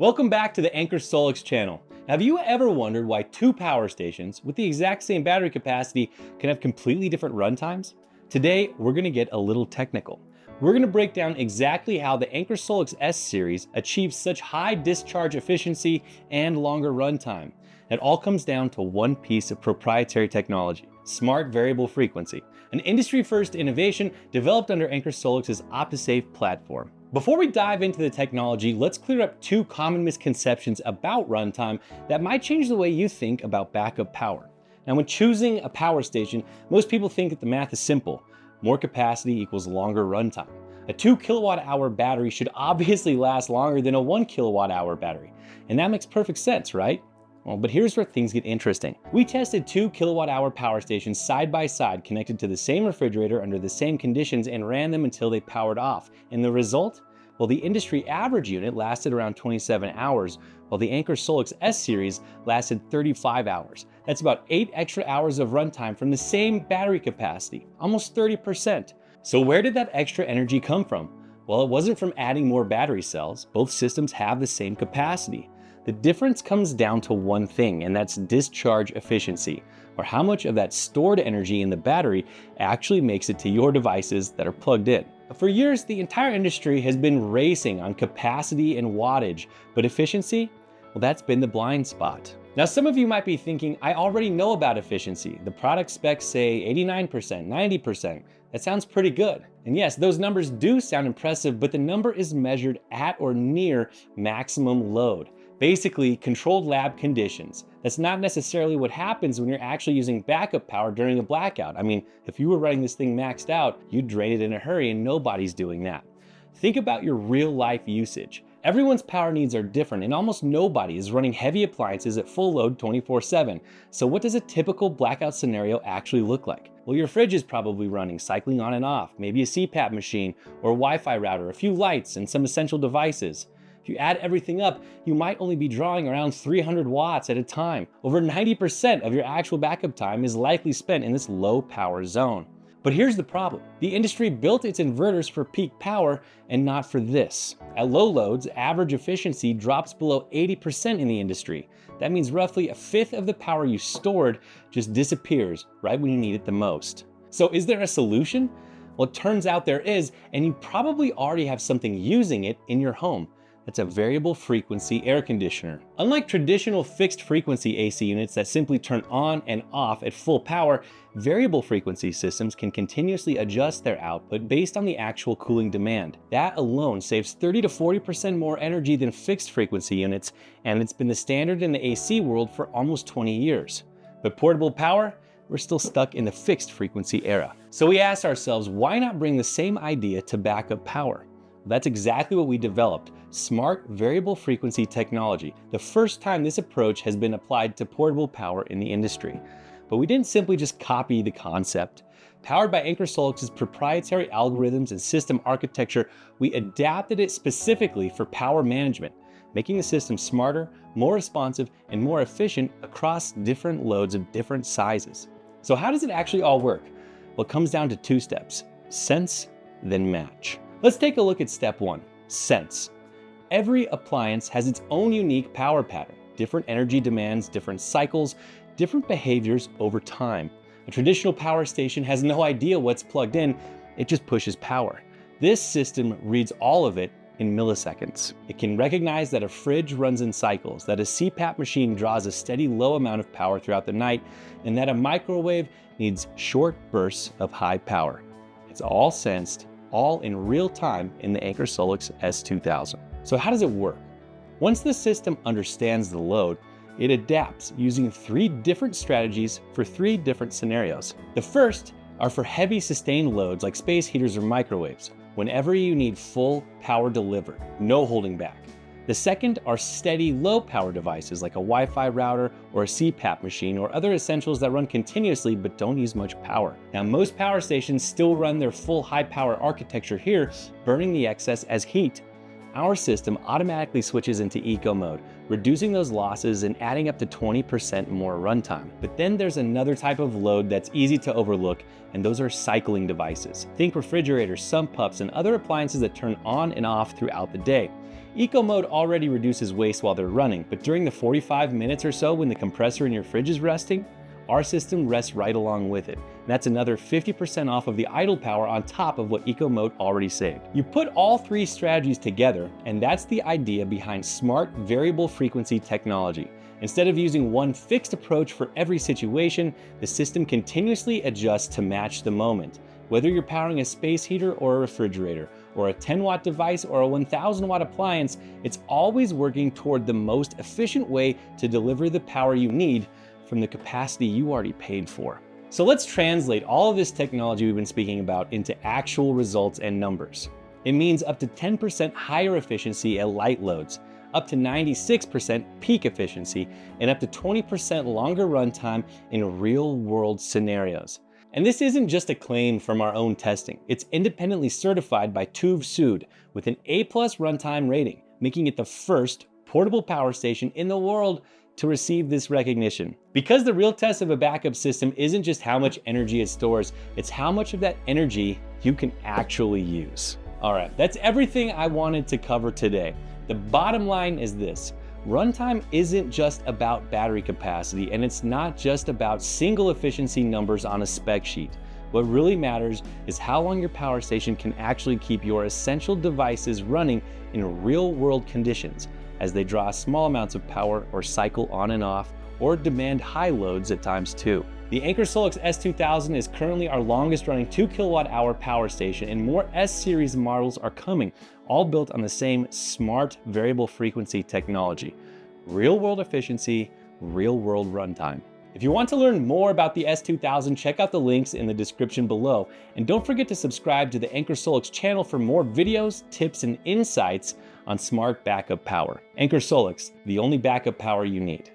Welcome back to the Anker SOLIX channel. Have you ever wondered why two power stations with the exact same battery capacity can have completely different runtimes? Today, we're going to get a little technical. We're going to break down exactly how the Anker SOLIX S Series achieves such high discharge efficiency and longer runtime. It all comes down to one piece of proprietary technology: smart variable frequency, an industry-first innovation developed under Anker SOLIX's OptiSave platform. Before we dive into the technology, let's clear up two common misconceptions about runtime that might change the way you think about backup power. Now, when choosing a power station, most people think that the math is simple. More capacity equals longer runtime. A 2 kilowatt-hour battery should obviously last longer than a 1 kilowatt-hour battery. And that makes perfect sense, right? Well, but here's where things get interesting. We tested 2 kilowatt-hour power stations side by side, connected to the same refrigerator under the same conditions, and ran them until they powered off. And the result? Well, the industry average unit lasted around 27 hours, while the Anker SOLIX S Series lasted 35 hours. That's about 8 extra hours of runtime from the same battery capacity, almost 30%. So where did that extra energy come from? Well, it wasn't from adding more battery cells. Both systems have the same capacity. The difference comes down to one thing, and that's discharge efficiency, or how much of that stored energy in the battery actually makes it to your devices that are plugged in. For years, the entire industry has been racing on capacity and wattage, but efficiency? Well, that's been the blind spot. Now, some of you might be thinking, I already know about efficiency. The product specs say 89%, 90%. That sounds pretty good. And yes, those numbers do sound impressive, but the number is measured at or near maximum load. Basically, controlled lab conditions. That's not necessarily what happens when you're actually using backup power during a blackout. I mean, if you were running this thing maxed out, you'd drain it in a hurry, and nobody's doing that. Think about your real life usage. Everyone's power needs are different, and almost nobody is running heavy appliances at full load 24/7. So what does a typical blackout scenario actually look like? Well, your fridge is probably running, cycling on and off, maybe a CPAP machine or a Wi-Fi router, a few lights, and some essential devices. If you add everything up, you might only be drawing around 300 watts at a time. Over 90% of your actual backup time is likely spent in this low power zone. But here's the problem. The industry built its inverters for peak power and not for this. At low loads, average efficiency drops below 80% in the industry. That means roughly a fifth of the power you stored just disappears right when you need it the most. So is there a solution? Well, it turns out there is, and you probably already have something using it in your home. It's a variable frequency air conditioner. Unlike traditional fixed frequency AC units that simply turn on and off at full power, variable frequency systems can continuously adjust their output based on the actual cooling demand. That alone saves 30 to 40% more energy than fixed frequency units, and it's been the standard in the AC world for almost 20 years. But portable power? We're still stuck in the fixed frequency era. So we asked ourselves, why not bring the same idea to backup power? That's exactly what we developed: smart variable frequency technology, the first time this approach has been applied to portable power in the industry. But we didn't simply just copy the concept. Powered by Anker SOLIX's proprietary algorithms and system architecture, we adapted it specifically for power management, making the system smarter, more responsive, and more efficient across different loads of different sizes. So how does it actually all work? Well, it comes down to two steps: sense, then match. Let's take a look at step one: sense. Every appliance has its own unique power pattern, different energy demands, different cycles, different behaviors over time. A traditional power station has no idea what's plugged in, it just pushes power. This system reads all of it in milliseconds. It can recognize that a fridge runs in cycles, that a CPAP machine draws a steady low amount of power throughout the night, and that a microwave needs short bursts of high power. It's all sensed, all in real time in the Anker SOLIX S2000. So how does it work? Once the system understands the load, it adapts using 3 different strategies for 3 different scenarios. The first are for heavy sustained loads like space heaters or microwaves, whenever you need full power delivered, no holding back. The second are steady low power devices like a Wi-Fi router or a CPAP machine or other essentials that run continuously but don't use much power. Now, most power stations still run their full high power architecture here, burning the excess as heat. Our system automatically switches into eco mode, reducing those losses and adding up to 20% more runtime. But then there's another type of load that's easy to overlook, and those are cycling devices. Think refrigerators, sump pumps, and other appliances that turn on and off throughout the day. Eco mode already reduces waste while they're running, but during the 45 minutes or so when the compressor in your fridge is resting, our system rests right along with it. And that's another 50% off of the idle power on top of what Eco mode already saved. You put all three strategies together, and that's the idea behind smart variable frequency technology. Instead of using one fixed approach for every situation, the system continuously adjusts to match the moment. Whether you're powering a space heater or a refrigerator, or a 10-watt device or a 1,000-watt appliance, it's always working toward the most efficient way to deliver the power you need from the capacity you already paid for. So let's translate all of this technology we've been speaking about into actual results and numbers. It means up to 10% higher efficiency at light loads, up to 96% peak efficiency, and up to 20% longer runtime in real-world scenarios. And this isn't just a claim from our own testing. It's independently certified by TÜV SÜD with an A+ runtime rating, making it the first portable power station in the world to receive this recognition. Because the real test of a backup system isn't just how much energy it stores, it's how much of that energy you can actually use. All right, that's everything I wanted to cover today. The bottom line is this: runtime isn't just about battery capacity, and it's not just about single efficiency numbers on a spec sheet. What really matters is how long your power station can actually keep your essential devices running in real-world conditions, as they draw small amounts of power or cycle on and off, or demand high loads at times too. The Anker SOLIX S 2000 is currently our longest running 2 kilowatt-hour power station, and more S series models are coming, all built on the same smart variable frequency technology. Real-world efficiency, real-world runtime. If you want to learn more about the S 2000, check out the links in the description below. And don't forget to subscribe to the Anker SOLIX channel for more videos, tips, and insights on smart backup power. Anker SOLIX, the only backup power you need.